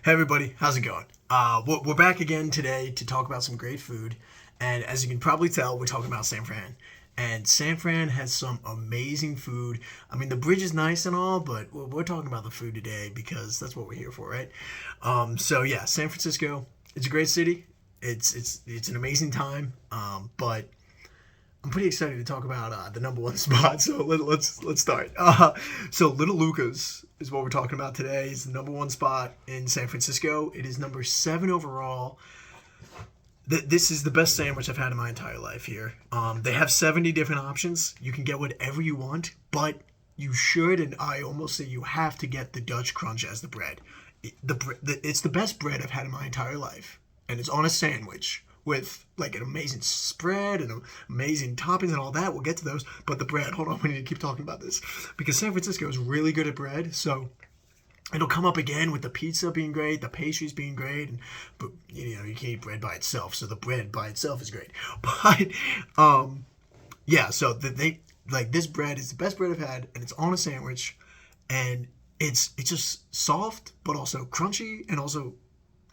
Hey everybody, how's it going? We're back again today to talk about some great food, and as you can probably tell, we're talking about San Fran. And San Fran has some amazing food. I mean, the bridge is nice and all, but we're talking about the food today because that's what we're here for, right? So yeah, San Francisco. It's a great city. It's an amazing time. But I'm pretty excited to talk about the number one spot. So let's start. So Little Lucas is what we're talking about today. It's the number one spot in San Francisco. It is number 7 overall. This is the best sandwich I've had in my entire life here. They have 70 different options. You can get whatever you want, but you should, and I almost say you have to get the Dutch Crunch as the bread. It's the best bread I've had in my entire life, and it's on a sandwich with like an amazing spread and amazing toppings and all that. We'll get to those, but the bread. Hold on, we need to keep talking about this because San Francisco is really good at bread. So it'll come up again with the pizza being great, the pastries being great, but you can't eat bread by itself, so the bread by itself is great. But yeah, so they like this bread is the best bread I've had, and it's on a sandwich, and it's just soft but also crunchy, and also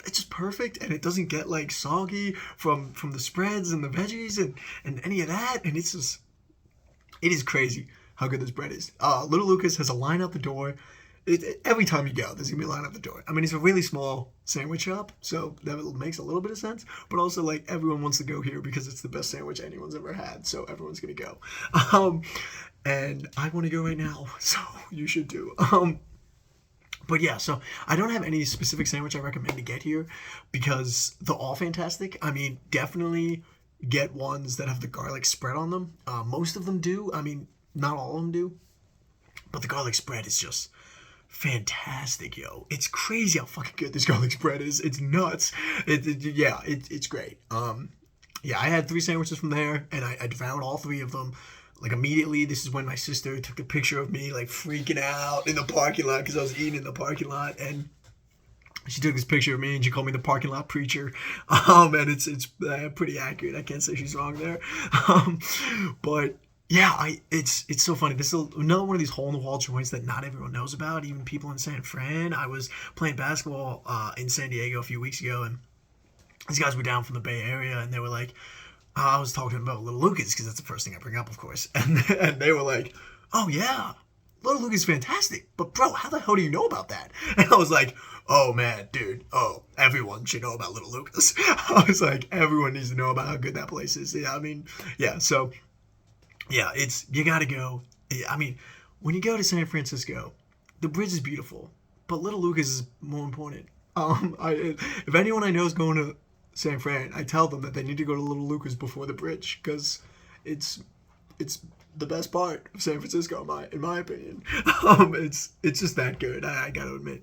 it's just perfect, and it doesn't get like soggy from the spreads and the veggies and any of that, and it is crazy how good this bread is. Little Lucas has a line out the door. Every time you go, there's gonna be a line out the door. I mean, it's a really small sandwich shop, so that makes a little bit of sense. But also, like, everyone wants to go here because it's the best sandwich anyone's ever had, so everyone's gonna go. And I want to go right now, so you should too. But yeah, so I don't have any specific sandwich I recommend to get here because they're all fantastic. I mean, definitely get ones that have the garlic spread on them. Most of them do. I mean, not all of them do, but the garlic spread is just fantastic, yo. It's crazy how fucking good this garlic spread is. It's nuts. It's great. Yeah, I had 3 sandwiches from there, and I devoured all 3 of them. Like immediately, this is when my sister took a picture of me like freaking out in the parking lot because I was eating in the parking lot, and she took this picture of me and she called me the parking lot preacher. And it's pretty accurate. I can't say she's wrong there. But yeah, it's so funny. This is another one of these hole in the wall joints that not everyone knows about, even people in San Fran. I was playing basketball in San Diego a few weeks ago, and these guys were down from the Bay Area, and they were like, I was talking about Little Lucas because that's the first thing I bring up, of course. And they were like, "Oh yeah, Little Lucas is fantastic, but bro, how the hell do you know about that?" And I was like, "Oh man, dude, everyone should know about Little Lucas." I was like, everyone needs to know about how good that place is. Yeah, I mean, yeah, so yeah, you gotta go. I mean, when you go to San Francisco, the bridge is beautiful, but Little Lucas is more important. If anyone I know is going to San Fran, I tell them that they need to go to Little Lucas before the bridge because it's the best part of San Francisco, in my opinion. It's just that good. I gotta admit.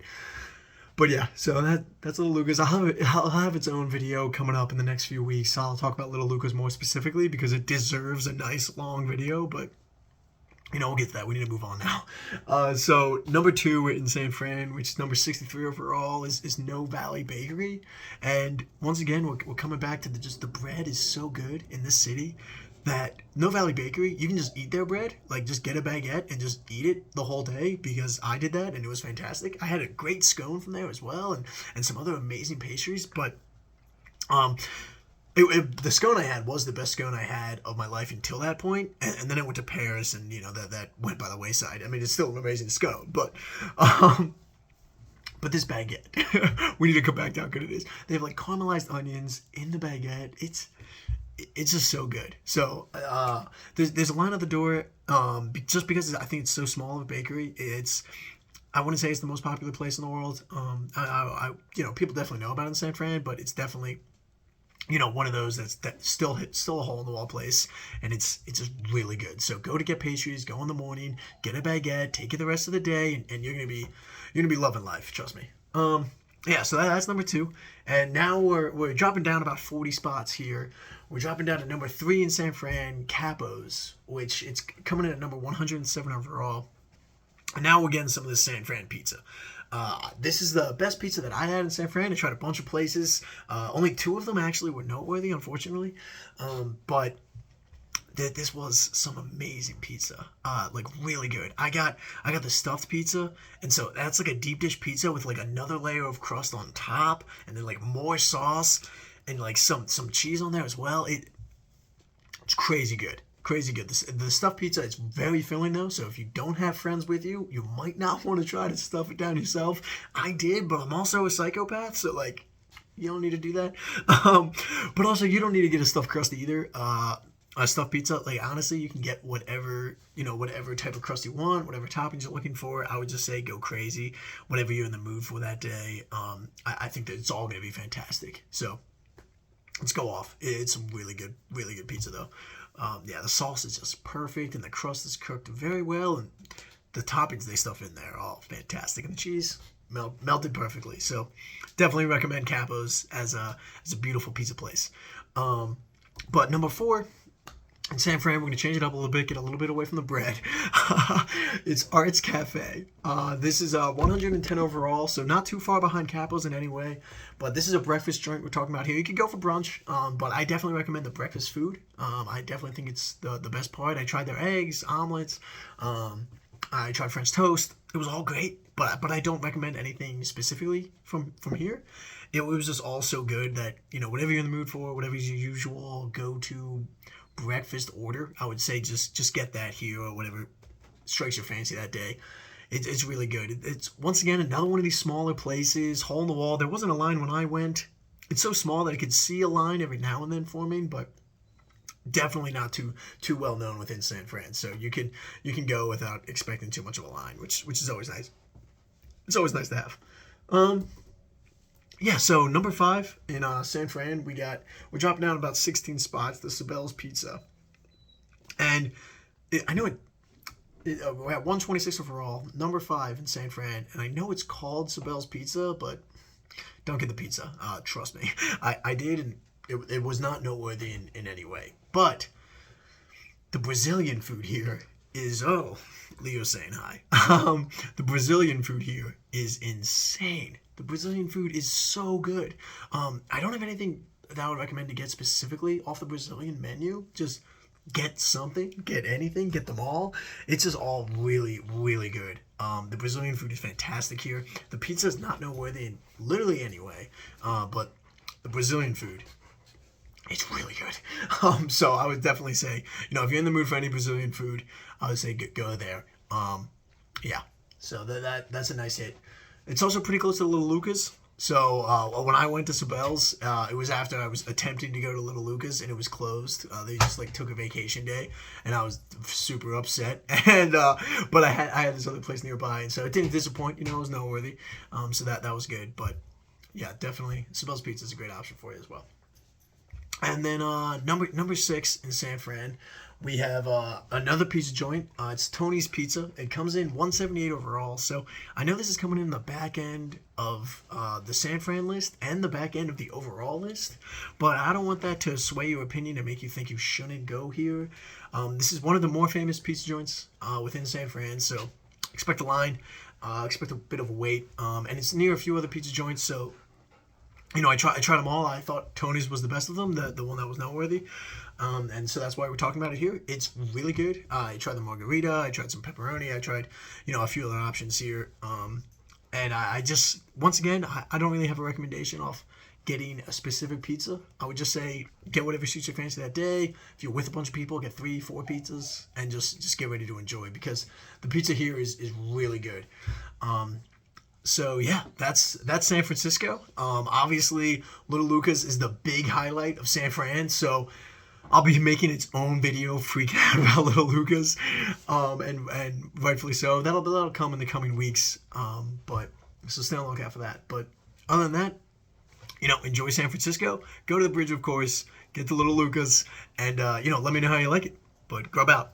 But yeah, so that's Little Lucas. I'll have its own video coming up in the next few weeks. I'll talk about Little Lucas more specifically because it deserves a nice long video. But we'll get to that. We need to move on now. So number 2 in San Fran, which is number 63 overall, is Noe Valley Bakery. And once again, we're coming back to the bread is so good in this city that Noe Valley Bakery, you can just eat their bread, like just get a baguette and just eat it the whole day because I did that and it was fantastic. I had a great scone from there as well and some other amazing pastries, but the scone I had was the best scone I had of my life until that point, and then I went to Paris, and that went by the wayside. I mean, it's still an amazing scone, but this baguette, we need to come back to how good it is. They have like caramelized onions in the baguette. It's just so good. So there's a line at the door, just because I think it's so small of a bakery. I wouldn't say it's the most popular place in the world. People definitely know about it in San Fran, but it's definitely one of those that's still a hole in the wall place, and it's just really good. So go to get pastries, go in the morning, get a baguette, take it the rest of the day, and you're gonna be loving life. Trust me. Yeah, so that's number 2, and now we're dropping down about 40 spots here. We're dropping down to number 3 in San Fran, Capo's, which it's coming in at number 107 overall. And now we're getting some of this San Fran pizza. This is the best pizza that I had in San Fran. I tried a bunch of places. Only 2 of them actually were noteworthy, unfortunately. But this was some amazing pizza. Like really good. I got the stuffed pizza, and so that's like a deep dish pizza with like another layer of crust on top, and then like more sauce, and like some cheese on there as well. It's crazy good. Crazy good. The stuffed pizza is very filling though, so if you don't have friends with you, you might not want to try to stuff it down yourself. I did, but I'm also a psychopath, so like you don't need to do that. But also you don't need to get a stuffed crust either. A stuffed pizza, like honestly, you can get whatever whatever type of crust you want, whatever toppings you're looking for. I would just say go crazy, whatever you're in the mood for that day. I think that it's all gonna be fantastic. So let's go off. It's some really good pizza though. Yeah, the sauce is just perfect, and the crust is cooked very well, and the toppings they stuff in there are all fantastic, and the cheese melted perfectly. So definitely recommend Capo's as a beautiful pizza place. But number 4. In San Fran, we're going to change it up a little bit, get a little bit away from the bread. It's Art's Cafe. This is 110 overall, so not too far behind Capo's in any way. But this is a breakfast joint we're talking about here. You could go for brunch, but I definitely recommend the breakfast food. I definitely think it's the best part. I tried their eggs, omelets. I tried French toast. It was all great, but I don't recommend anything specifically from here. It was just all so good that, whatever you're in the mood for, whatever is your usual go-to breakfast order, I would say just get that here, or whatever strikes your fancy that day. It's really good. It's once again another one of these smaller places, hole in the wall. There wasn't a line when I went. It's so small that I could see a line every now and then forming, but definitely not too well known within San Fran. So you can go without expecting too much of a line, which is always nice. It's always nice to have. Yeah, so number 5 in San Fran, we're dropping down about 16 spots, the Cybele's Pizza. And I know we're at 126 overall, number 5 in San Fran, and I know it's called Cybele's Pizza, but don't get the pizza. Trust me. I did, and it was not noteworthy in any way. But the Brazilian food here is, Leo's saying hi. The Brazilian food here is insane. The Brazilian food is so good. I don't have anything that I would recommend to get specifically off the Brazilian menu. Just get something, get anything, get them all. It's just all really, really good. The Brazilian food is fantastic here. The pizza is not noteworthy in literally any way, but the Brazilian food, it's really good. So I would definitely say, if you're in the mood for any Brazilian food, I would say go there. Yeah. So that's a nice hit. It's also pretty close to Little Lucca's. So when I went to Cybele's, it was after I was attempting to go to Little Lucca's, and it was closed. They just took a vacation day, and I was super upset. And but I had this other place nearby, and so it didn't disappoint. It was noteworthy. So that was good. But yeah, definitely Cybele's Pizza is a great option for you as well. And then number 6 in San Fran, we have another pizza joint. It's Tony's Pizza. It comes in 178 overall. So I know this is coming in the back end of the San Fran list and the back end of the overall list, but I don't want that to sway your opinion and make you think you shouldn't go here. This is one of the more famous pizza joints within San Fran, so expect a line, expect a bit of a wait, and it's near a few other pizza joints, so I tried them all. I thought Tony's was the best of them, the one that was noteworthy. And so that's why we're talking about it here. It's really good. I tried the margarita. I tried some pepperoni. I tried, a few other options here. And I just, once again, I don't really have a recommendation off getting a specific pizza. I would just say get whatever suits your fancy that day. If you're with a bunch of people, get 3-4 pizzas and just get ready to enjoy, because the pizza here is really good. So yeah, that's San Francisco. Obviously, Little Lucca's is the big highlight of San Fran, so I'll be making its own video freaking out about Little Lucca's, and rightfully so. That'll come in the coming weeks, but so stay on the lookout for that. But other than that, enjoy San Francisco. Go to the bridge, of course. Get to Little Lucca's, and let me know how you like it. But Grub out.